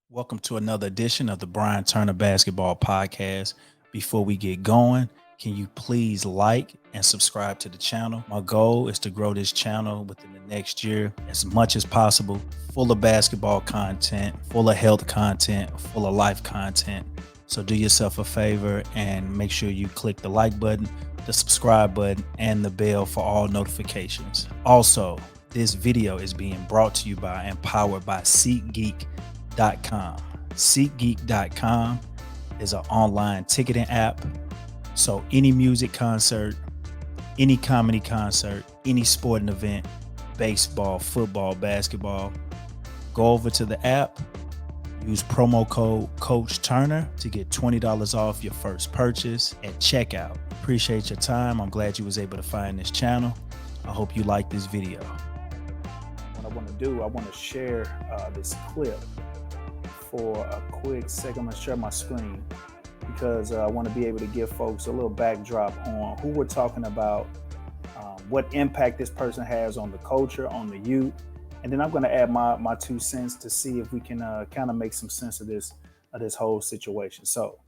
Welcome to another edition of the Bryan Basketball Podcast. Before we get going, can you please like and subscribe to the channel? My goal is to grow this channel within the next year as much as possible, full of basketball content, full of health content, full of life content. So do yourself a favor and make sure you click the like button, the subscribe button, and the bell for all notifications. Also, this video is being brought to you by and powered by SeatGeek.com. SeatGeek.com is an online ticketing app. So any music concert, any comedy concert, any sporting event, baseball, football, basketball, go over to the app, use promo code Coach Turner to get $20 off your first purchase at checkout. Appreciate your time. I'm glad you was able to find this channel. I hope you like this video. What I want to do, I want to share this clip for a quick second. I'm going to share my screen because I want to be able to give folks a little backdrop on who we're talking about, what impact this person has on the culture, on the youth. And then I'm going to add my 2 cents to see if we can kind of make some sense of this whole situation. So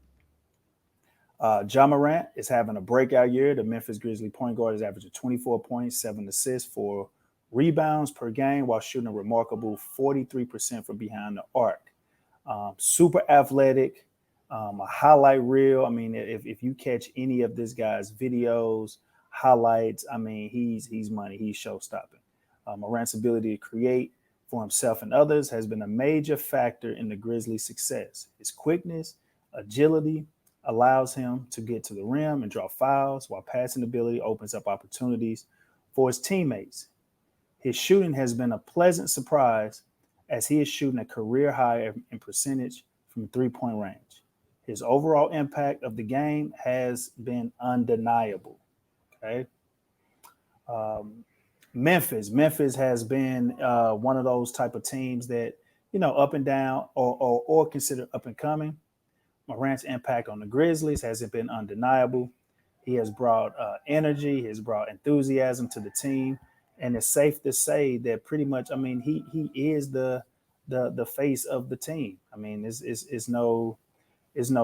Ja Morant is having a breakout year. The Memphis Grizzlies point guard is averaging 24 points, 7 assists, 4 rebounds per game while shooting a remarkable 43% from behind the arc. Super athletic, a highlight reel. I mean, if you catch any of this guy's videos, highlights, I mean, he's money. He's show-stopping. Morant's ability to create for himself and others has been a major factor in the Grizzlies' success. His quickness, agility allows him to get to the rim and draw fouls, while passing ability opens up opportunities for his teammates. His shooting has been a pleasant surprise as he is shooting a career high in percentage from three-point range. His overall impact of the game has been undeniable. Okay. Memphis has been one of those type of teams that, up and down or considered up and coming. Morant's impact on the Grizzlies hasn't been undeniable. He has brought energy, he has brought enthusiasm to the team. And it's safe to say that pretty much, I mean, he is the face of the team. I mean, it's no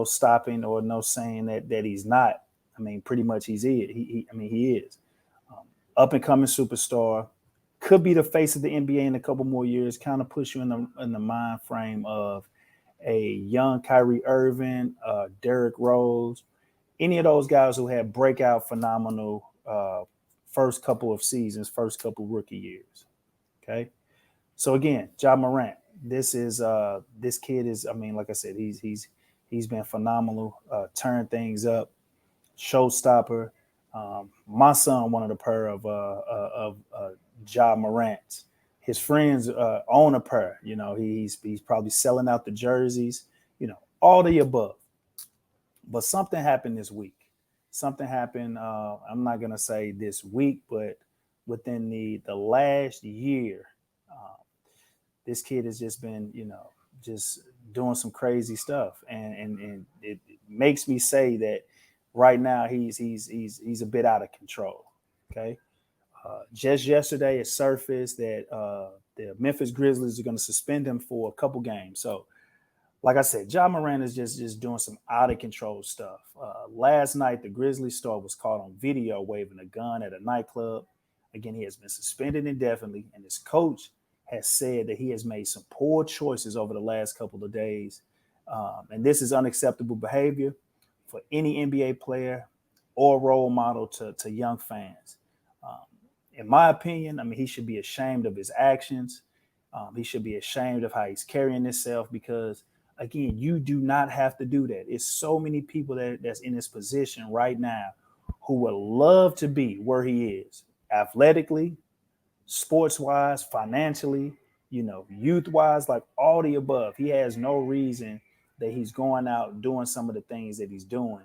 stopping or no saying that he's not. I mean, pretty much he is. Up and coming superstar, could be the face of the NBA in a couple more years. Kind of push you in the mind frame of a young Kyrie Irving, Derrick Rose, any of those guys who had breakout phenomenal first couple of seasons, first couple rookie years. Okay. So again, Ja Morant, this kid is, I mean, like I said, he's been phenomenal, turned things up, showstopper. My son wanted a pair of Ja Morant. His friends own a pair. He's probably selling out the jerseys, all the above. But something happened this week. Something happened, I'm not going to say this week, but within the last year, this kid has just been, just doing some crazy stuff. And it makes me say that right now he's a bit out of control. Okay. Just yesterday it surfaced that the Memphis Grizzlies are going to suspend him for a couple games. So, like I said, Ja Morant is just doing some out of control stuff. Last night, the Grizzlies star was caught on video waving a gun at a nightclub. Again, he has been suspended indefinitely, and his coach has said that he has made some poor choices over the last couple of days. And this is unacceptable behavior for any NBA player or role model to young fans. In my opinion, I mean, he should be ashamed of his actions. He should be ashamed of how he's carrying himself because, again, you do not have to do that. It's so many people that's in this position right now who would love to be where he is, athletically, sports-wise, financially, youth-wise, like all the above. He has no reason that he's going out doing some of the things that he's doing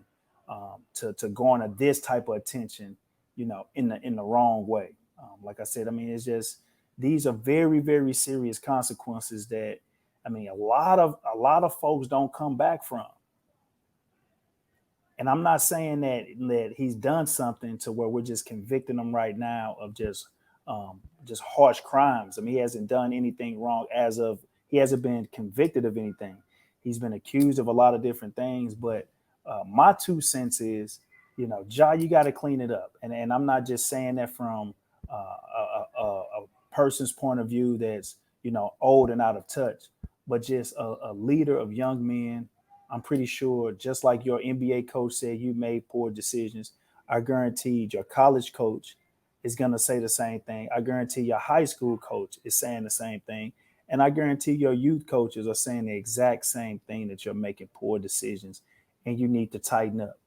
to garner this type of attention, in the wrong way. Like I said, I mean, it's just these are very, very serious consequences that, I mean, a lot of folks don't come back from. And I'm not saying that he's done something to where we're just convicting him right now of just harsh crimes. I mean, he hasn't done anything wrong as of He hasn't been convicted of anything. He's been accused of a lot of different things. But my 2 cents is, Ja, you got to clean it up. And I'm not just saying that from a person's point of view that's, old and out of touch, but just a leader of young men. I'm pretty sure, just like your NBA coach said, you made poor decisions. I guaranteed your college coach is going to say the same thing. I guarantee your high school coach is saying the same thing. And I guarantee your youth coaches are saying the exact same thing, that you're making poor decisions and you need to tighten up.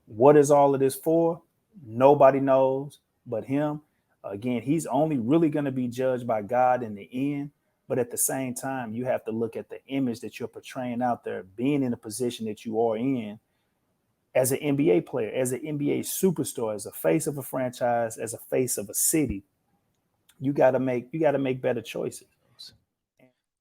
What is all of this for? Nobody knows but him. Again, he's only really going to be judged by God in the end. But at the same time, you have to look at the image that you're portraying out there, being in the position that you are in as an NBA player, as an NBA superstar, as a face of a franchise, as a face of a city. You got to make better choices.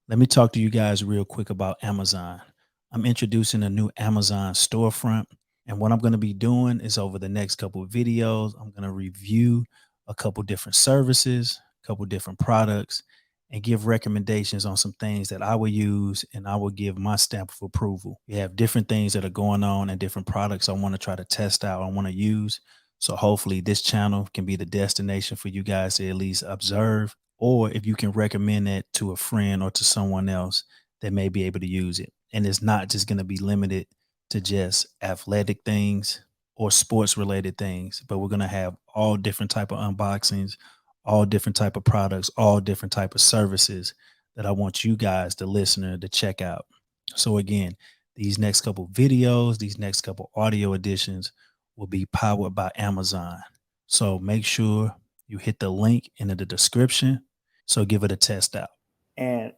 Let me talk to you guys real quick about Amazon. I'm introducing a new Amazon storefront. And what I'm going to be doing is, over the next couple of videos, I'm going to review a couple different services, a couple different products, and give recommendations on some things that I will use, and I will give my stamp of approval. We have different things that are going on and different products I want to try to test out, I want to use. So hopefully this channel can be the destination for you guys to at least observe, or if you can recommend it to a friend or to someone else that may be able to use it. And it's not just going to be limited to just athletic things or sports related things, but we're going to have all different type of unboxings, all different type of products, all different type of services that I want you guys, the listener, to check out. So again, these next couple videos, these next couple audio editions will be powered by Amazon. So make sure you hit the link in the description. So give it a test out. And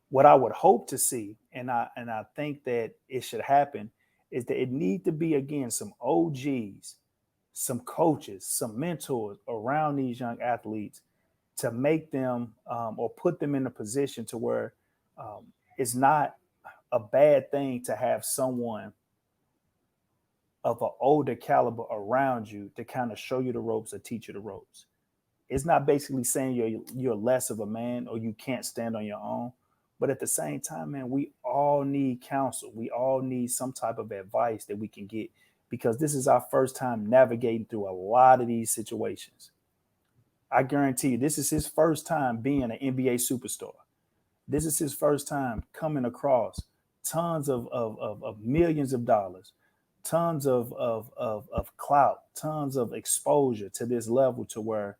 what I would hope to see, and I think that it should happen, is that it need to be, again, some OGs, some coaches, some mentors around these young athletes to make them or put them in a position to where it's not a bad thing to have someone of an older caliber around you to kind of show you the ropes or teach you the ropes. It's not basically saying you're less of a man or you can't stand on your own. But at the same time, man, we all need counsel. We all need some type of advice that we can get, because this is our first time navigating through a lot of these situations. I guarantee you, this is his first time being an NBA superstar. This is his first time coming across tons of millions of dollars, tons of clout, tons of exposure to this level, to where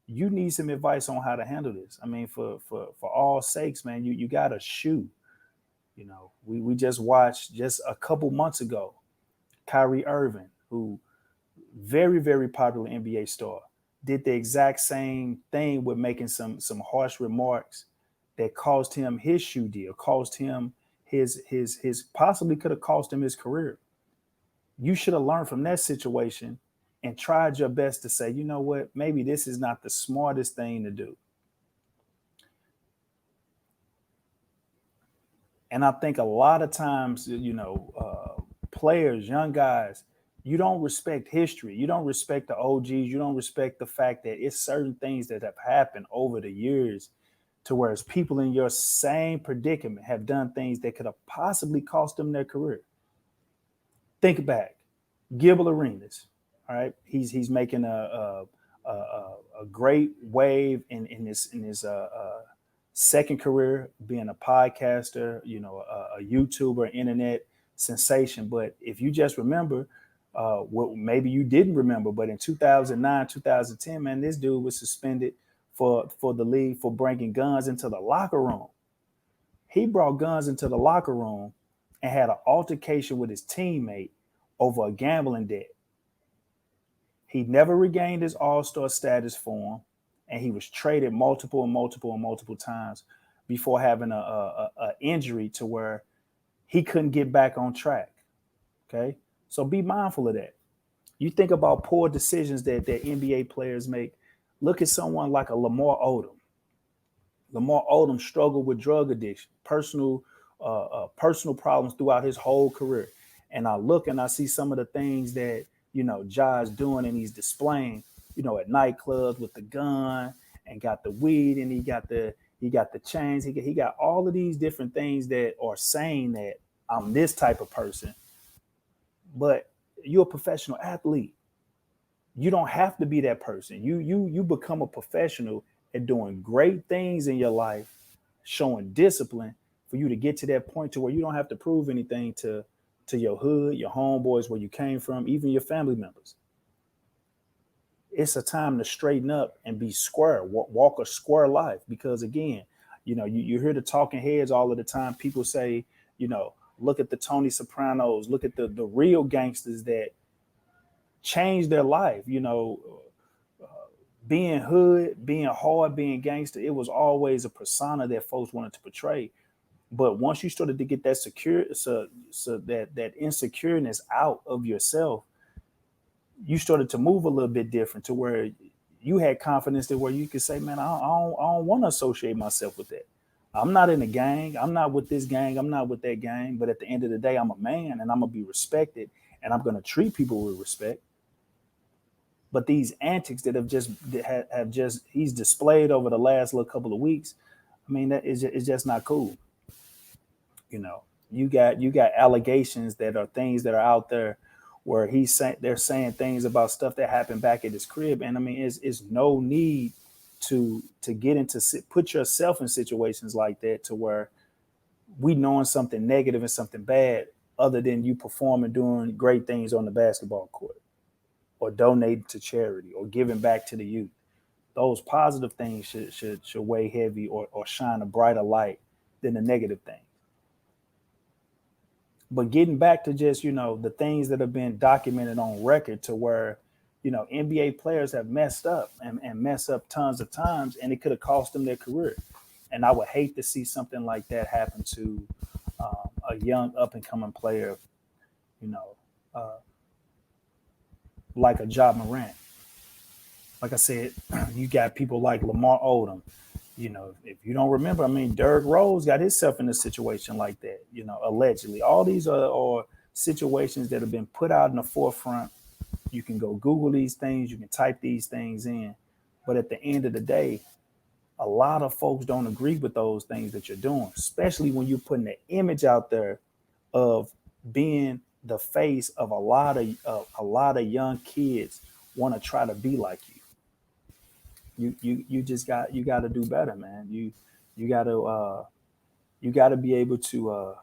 you need some advice on how to handle this. I mean, for all sakes, man, you got a shoe. We just watched, just a couple months ago, Kyrie Irving, who very, very popular NBA star, did the exact same thing with making some harsh remarks that cost him his shoe deal, cost him his possibly could have cost him his career. You should have learned from that situation and tried your best to say, you know what, maybe this is not the smartest thing to do. And I think a lot of times, players, young guys, you don't respect history. You don't respect the OGs. You don't respect the fact that it's certain things that have happened over the years, to whereas people in your same predicament have done things that could have possibly cost them their career. Think back, Gilbert Arenas. All right, he's making a great wave in his second career, being a podcaster, a YouTuber, internet sensation. But if you just remember, what maybe you didn't remember, but in 2009, 2010, man, this dude was suspended for the league for bringing guns into the locker room. He brought guns into the locker room and had an altercation with his teammate over a gambling debt. He never regained his all-star status for him, and he was traded multiple and multiple and multiple times before having a injury to where he couldn't get back on track. Okay, so be mindful of that. You think about poor decisions that NBA players make. Look at someone like a Lamar Odom. Lamar Odom struggled with drug addiction, personal problems throughout his whole career. And I look and I see some of the things that Ja's doing, and he's displaying, at nightclubs with the gun and got the weed, and He got the chains. He got all of these different things that are saying that I'm this type of person. But you're a professional athlete. You don't have to be that person. You become a professional at doing great things in your life, showing discipline for you to get to that point to where you don't have to prove anything to your hood, your homeboys, where you came from, even your family members. It's a time to straighten up and be square, walk a square life. Because again, you hear the talking heads all of the time. People say, look at the Tony Sopranos, look at the real gangsters that changed their life. Being hood, being hard, being gangster, it was always a persona that folks wanted to portray. But once you started to get that that insecureness out of yourself, you started to move a little bit different to where you had confidence to where you could say, man, I don't want to associate myself with that. I'm not in a gang. I'm not with this gang. I'm not with that gang. But at the end of the day, I'm a man and I'm going to be respected and I'm going to treat people with respect. But these antics that have just he's displayed over the last little couple of weeks, I mean, that is it's just not cool. You got allegations that are things that are out there where they're saying things about stuff that happened back at his crib, and I mean, it's no need to get into put yourself in situations like that to where we knowing something negative and something bad other than you performing doing great things on the basketball court or donating to charity or giving back to the youth. Those positive things should weigh heavy or shine a brighter light than the negative things. But getting back to just, the things that have been documented on record to where, NBA players have messed up and messed up tons of times, and it could have cost them their career. And I would hate to see something like that happen to a young up and coming player, you know, uh, like a Ja Morant. Like I said, you got people like Lamar Odom. If you don't remember, I mean, Derrick Rose got himself in a situation like that, allegedly. All these are situations that have been put out in the forefront. You can go Google these things, you can type these things in. But at the end of the day, a lot of folks don't agree with those things that you're doing, especially when you're putting the image out there of being the face of a lot of young kids want to try to be like you. You just got to do better, man. You got to be able to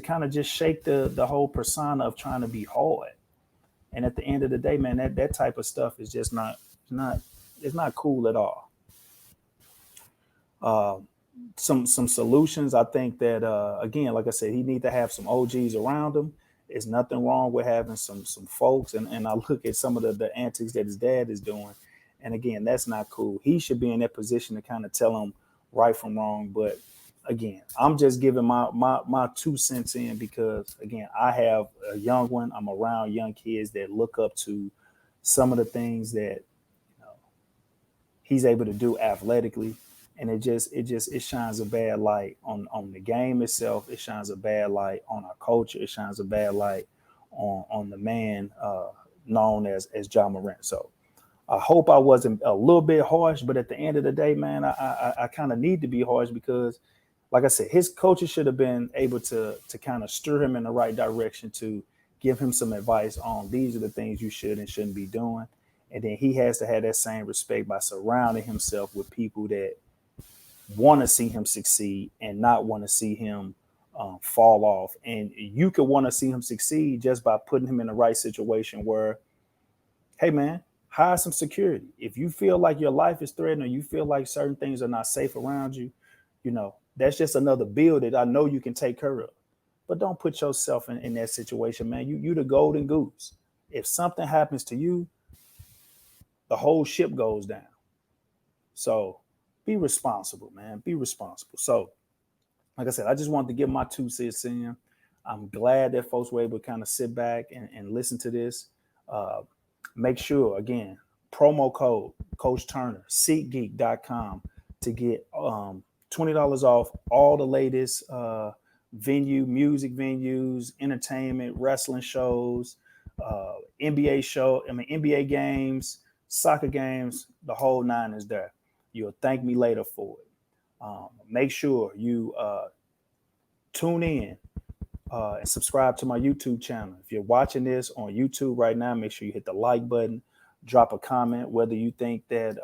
kind of just shake the whole persona of trying to be hard. And at the end of the day, man, that type of stuff is just not it's not cool at all. Uh, some solutions, I think that again, like I said, he need to have some OGs around him. There's nothing wrong with having some folks, and I look at some of the antics that his dad is doing, and again, that's not cool. He should be in that position to kind of tell him right from wrong. But again, I'm just giving my 2 cents in because again, I have a young one. I'm around young kids that look up to some of the things that he's able to do athletically, and it shines a bad light on the game itself. It shines a bad light on our culture. It shines a bad light on the man known as Ja Morant. So I hope I wasn't a little bit harsh, but at the end of the day, man, I kind of need to be harsh because, like I said, his coaches should have been able to kind of steer him in the right direction to give him some advice on these are the things you should and shouldn't be doing. And then he has to have that same respect by surrounding himself with people that want to see him succeed and not want to see him fall off. And you could want to see him succeed just by putting him in the right situation where, hey, man, hire some security. If you feel like your life is threatened or you feel like certain things are not safe around you, that's just another bill that I know you can take care of. But don't put yourself in that situation, man. You the golden goose. If something happens to you, the whole ship goes down. So be responsible, man. Be responsible. So, like I said, I just wanted to give my 2 cents in. I'm glad that folks were able to kind of sit back and listen to this. Uh, Make sure, again, promo code Coach Turner, SeatGeek.com to get $20 off all the latest music venues, entertainment, wrestling shows, NBA games, soccer games, the whole nine is there. You'll thank me later for it. Make sure you tune in and subscribe to my YouTube channel. If you're watching this on YouTube right now, make sure you hit the like button, drop a comment whether you think that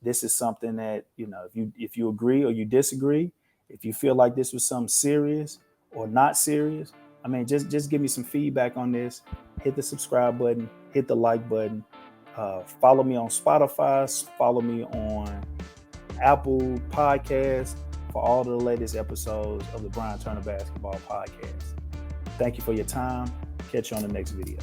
this is something that, if you agree or you disagree, if you feel like this was something serious or not serious. I mean, just give me some feedback on this. Hit the subscribe button, hit the like button. Follow me on Spotify, follow me on Apple Podcasts for all the latest episodes of the Bryan Turner Basketball Podcast. Thank you for your time. Catch you on the next video.